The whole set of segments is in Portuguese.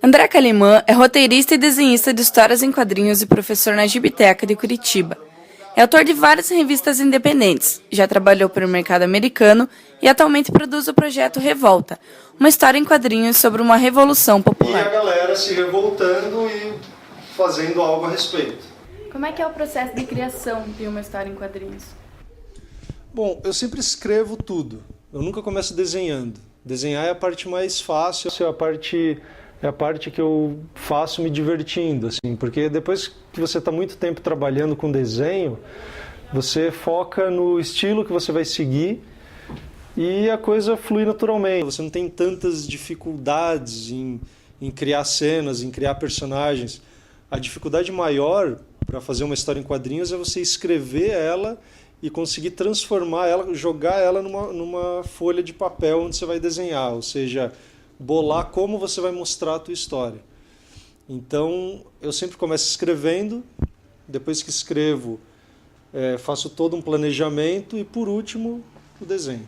André Calimã é roteirista e desenhista de histórias em quadrinhos e professor na Gibiteca de Curitiba. É autor de várias revistas independentes, já trabalhou para o mercado americano e atualmente produz o projeto Revolta, uma história em quadrinhos sobre uma revolução popular. E a galera se revoltando e fazendo algo a respeito. Como é que é o processo de criação de uma história em quadrinhos? Bom, eu sempre escrevo tudo. Eu nunca começo desenhando. Desenhar é a parte mais fácil, é a parte que eu faço me divertindo, assim, porque depois que você está muito tempo trabalhando com desenho, você foca no estilo que você vai seguir e a coisa flui naturalmente. Você não tem tantas dificuldades em criar cenas, em criar personagens. A dificuldade maior para fazer uma história em quadrinhos é você escrever ela e conseguir transformar ela, jogar ela numa folha de papel onde você vai desenhar, ou seja, bolar como você vai mostrar a tua história. Então, eu sempre começo escrevendo, depois que escrevo, faço todo um planejamento e, por último, o desenho.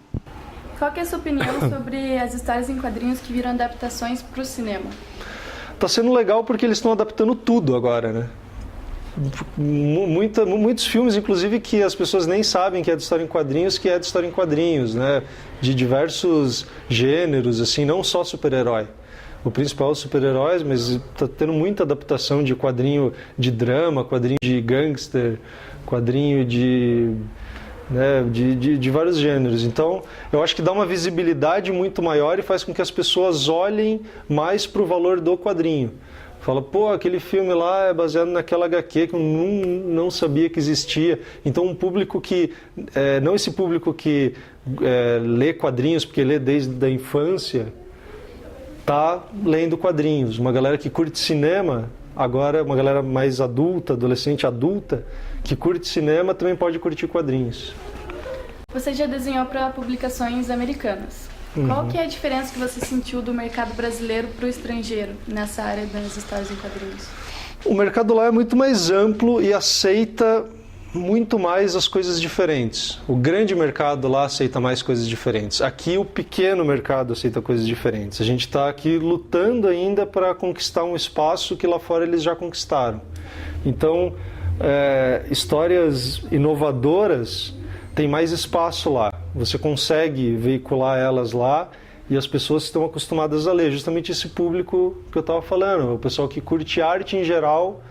Qual que é a sua opinião sobre as histórias em quadrinhos que viram adaptações para o cinema? Tá sendo legal porque eles estão adaptando tudo agora, né? Muitos filmes, inclusive, que as pessoas nem sabem que é de história em quadrinhos, que é de história em quadrinhos, né? De diversos gêneros, assim, não só super-herói. O principal é os super-heróis, mas está tendo muita adaptação de quadrinho de drama, quadrinho de gangster, quadrinho de vários gêneros. Então, eu acho que dá uma visibilidade muito maior e faz com que as pessoas olhem mais para o valor do quadrinho. Fala, pô, aquele filme lá é baseado naquela HQ que eu não sabia que existia. Então, um público que, não esse público que lê quadrinhos, porque lê desde a infância, tá lendo quadrinhos. Uma galera que curte cinema, agora uma galera mais adulta, adolescente adulta, que curte cinema também pode curtir quadrinhos. Você já desenhou para publicações americanas. Qual que é a diferença que você sentiu do mercado brasileiro para o estrangeiro nessa área das histórias em quadrinhos? O mercado lá é muito mais amplo e aceita muito mais as coisas diferentes. O grande mercado lá aceita mais coisas diferentes. Aqui o pequeno mercado aceita coisas diferentes. A gente está aqui lutando ainda para conquistar um espaço que lá fora eles já conquistaram. Então, histórias inovadoras têm mais espaço lá. Você consegue veicular elas lá e as pessoas estão acostumadas a ler. Justamente esse público que eu estava falando, o pessoal que curte arte em geral,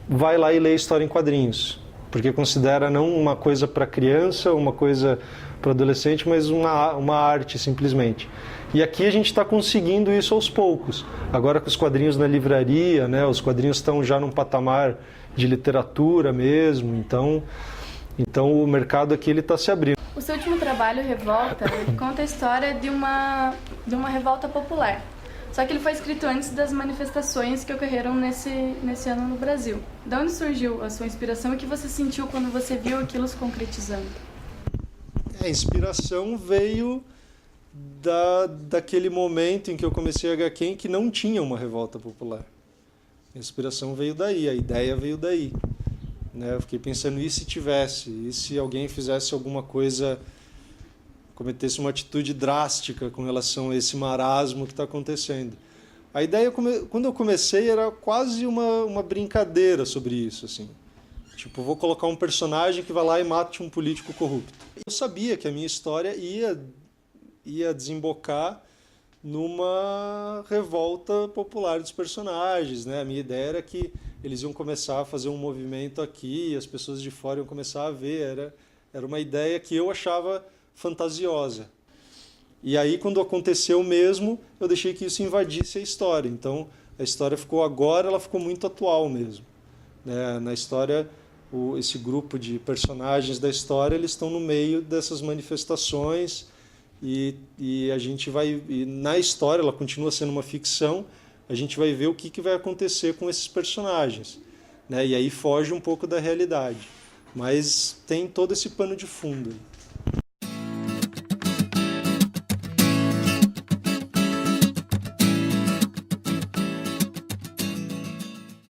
vai lá e lê história em quadrinhos, porque considera não uma coisa para criança, uma coisa para adolescente, mas uma arte simplesmente. E aqui a gente está conseguindo isso aos poucos. Agora com os quadrinhos na livraria, né, os quadrinhos estão já num patamar de literatura mesmo, então o mercado aqui está se abrindo. O seu último trabalho, Revolta, ele conta a história de uma revolta popular. Só que ele foi escrito antes das manifestações que ocorreram nesse ano no Brasil. De onde surgiu a sua inspiração e o que você sentiu quando você viu aquilo se concretizando? A inspiração veio daquele momento em que eu comecei a HQ em que não tinha uma revolta popular. A inspiração veio daí, a ideia veio daí. Eu fiquei pensando, e se tivesse? E se alguém fizesse alguma coisa, cometesse uma atitude drástica com relação a esse marasmo que está acontecendo? A ideia, quando eu comecei, era quase uma brincadeira sobre isso, assim. Tipo, vou colocar um personagem que vai lá e mate um político corrupto. Eu sabia que a minha história ia desembocar numa revolta popular dos personagens, né? A minha ideia era que eles iam começar a fazer um movimento aqui, as pessoas de fora iam começar a ver, era uma ideia que eu achava fantasiosa. E aí, quando aconteceu mesmo, eu deixei que isso invadisse a história. Então, a história ela ficou muito atual mesmo. Na história, esse grupo de personagens da história, eles estão no meio dessas manifestações e a gente vai... E na história, ela continua sendo uma ficção, a gente vai ver o que vai acontecer com esses personagens. E aí foge um pouco da realidade. Mas tem todo esse pano de fundo.